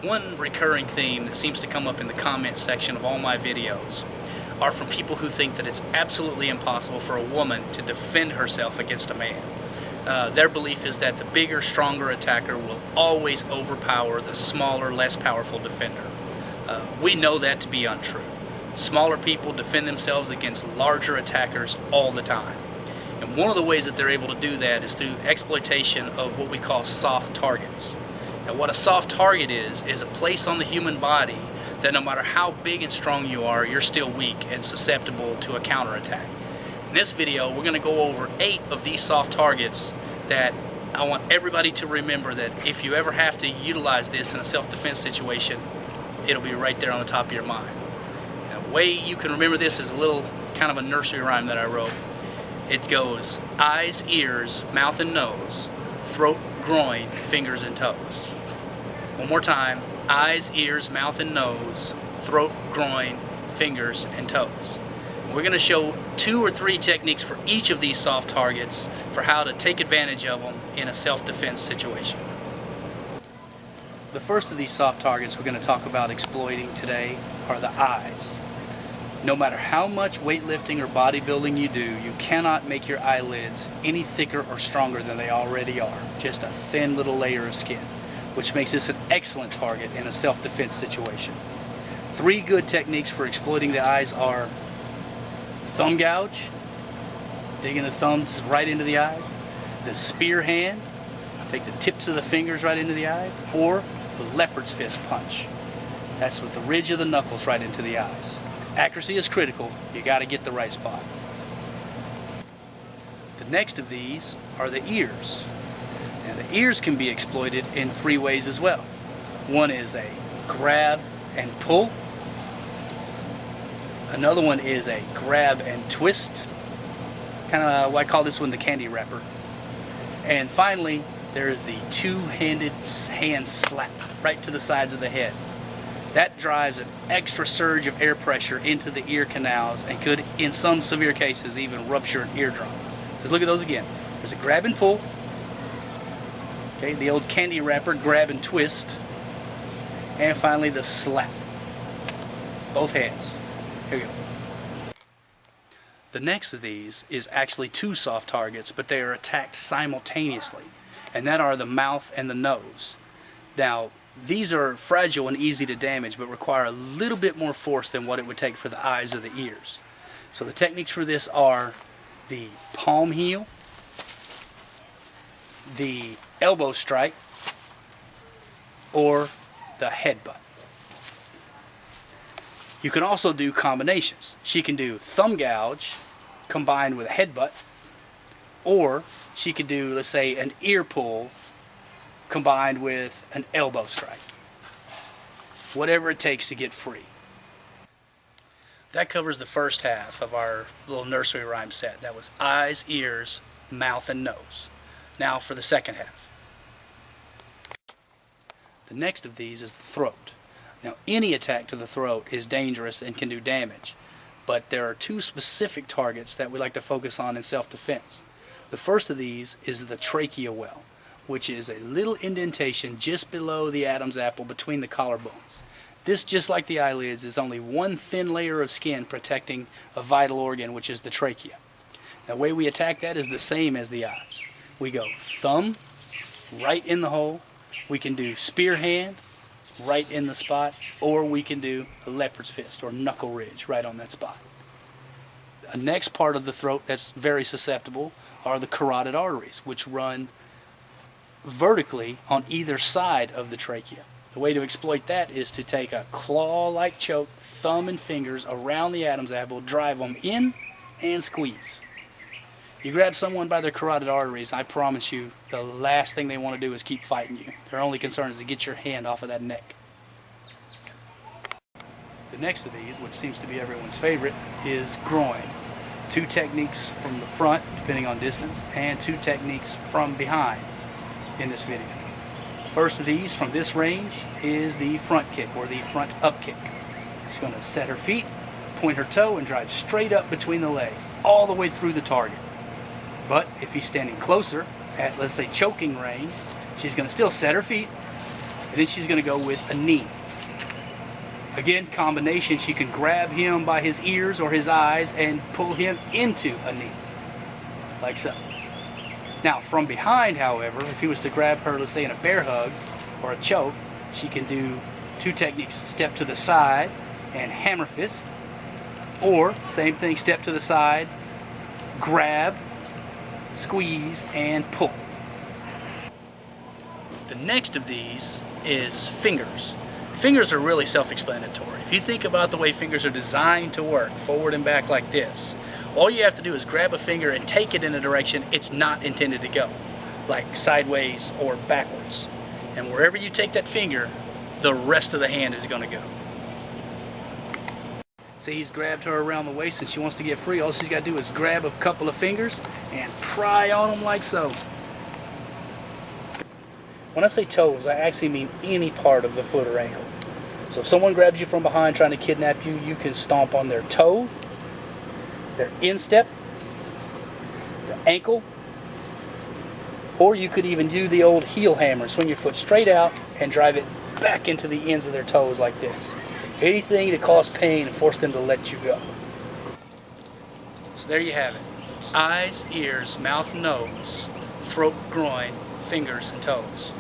One recurring theme that seems to come up in the comment section of all my videos are from people who think that it's absolutely impossible for a woman to defend herself against a man. Their belief is that the bigger, stronger attacker will always overpower the smaller, less powerful defender. We know that to be untrue. Smaller people defend themselves against larger attackers all the time. And one of the ways that they're able to do that is through exploitation of what we call soft targets. Now, what a soft target is a place on the human body that no matter how big and strong you are, you're still weak and susceptible to a counterattack. In this video, we're going to go over 8 of these soft targets that I want everybody to remember, that if you ever have to utilize this in a self-defense situation, it'll be right there on the top of your mind. And the way you can remember this is a little kind of a nursery rhyme that I wrote. It goes eyes, ears, mouth and nose, throat, groin, fingers and toes. One more time. Eyes, ears, mouth and nose, throat, groin, fingers and toes. We're going to show 2 or 3 techniques for each of these soft targets for how to take advantage of them in a self-defense situation. The first of these soft targets we're going to talk about exploiting today are the eyes. No matter how much weightlifting or bodybuilding you do, you cannot make your eyelids any thicker or stronger than they already are. Just a thin little layer of skin, which makes this an excellent target in a self-defense situation. 3 good techniques for exploiting the eyes are thumb gouge, digging the thumbs right into the eyes, the spear hand, take the tips of the fingers right into the eyes, or the leopard's fist punch. That's with the ridge of the knuckles right into the eyes. Accuracy is critical. You got to get the right spot. The next of these are the ears. Now, the ears can be exploited in 3 ways as well. One is a grab and pull. Another one is a grab and twist. Kind of, I call this one the candy wrapper. And finally, there is the 2-handed hand slap right to the sides of the head. That drives an extra surge of air pressure into the ear canals and could, in some severe cases, even rupture an eardrum. Just look at those again. There's a grab and pull. Okay, the old candy wrapper, grab and twist. And finally the slap. Both hands. Here we go. The next of these is actually 2 soft targets, but they are attacked simultaneously. And that are the mouth and the nose. Now, these are fragile and easy to damage, but require a little bit more force than what it would take for the eyes or the ears. So the techniques for this are the palm heel, the elbow strike, or the headbutt. You can also do combinations. She can do thumb gouge combined with a headbutt, or she could do, let's say, an ear pull combined with an elbow strike. Whatever it takes to get free. That covers the first half of our little nursery rhyme set. That was eyes, ears, mouth, and nose. Now for the second half. The next of these is the throat. Now, any attack to the throat is dangerous and can do damage, but there are 2 specific targets that we like to focus on in self-defense. The first of these is the trachea well, which is a little indentation just below the Adam's apple between the collarbones. This, just like the eyelids, is only one thin layer of skin protecting a vital organ, which is the trachea. The way we attack that is the same as the eyes. We go thumb right in the hole. We can do spear hand right in the spot, or we can do a leopard's fist or knuckle ridge right on that spot. The next part of the throat that's very susceptible are the carotid arteries, which run vertically on either side of the trachea. The way to exploit that is to take a claw-like choke, thumb and fingers around the Adam's apple, drive them in, and squeeze. You grab someone by their carotid arteries, I promise you, the last thing they want to do is keep fighting you. Their only concern is to get your hand off of that neck. The next of these, which seems to be everyone's favorite, is groin. 2 techniques from the front, depending on distance, and 2 techniques from behind in this video. The first of these from this range is the front kick, or the front up kick. She's going to set her feet, point her toe, and drive straight up between the legs, all the way through the target. But if he's standing closer, at let's say choking range, she's going to still set her feet, And then she's going to go with a knee. Again, combination, she can grab him by his ears or his eyes and pull him into a knee, like so. Now, from behind, however, if he was to grab her, let's say in a bear hug or a choke, she can do two techniques: step to the side and hammer fist, or same thing, step to the side, grab, squeeze, and pull. The next of these is fingers. Fingers are really self-explanatory. If you think about the way fingers are designed to work, forward and back like this, all you have to do is grab a finger and take it in a direction it's not intended to go, like sideways or backwards. And wherever you take that finger, the rest of the hand is going to go. See, he's grabbed her around the waist and she wants to get free. All she's got to do is grab a couple of fingers and pry on them like so. When I say toes, I actually mean any part of the foot or ankle. So if someone grabs you from behind trying to kidnap you, you can stomp on their toe, their instep, the ankle, or you could even do the old heel hammer. Swing your foot straight out and drive it back into the ends of their toes like this. Anything to cause pain and force them to let you go. So there you have it. Eyes, ears, mouth, nose, throat, groin, fingers, and toes.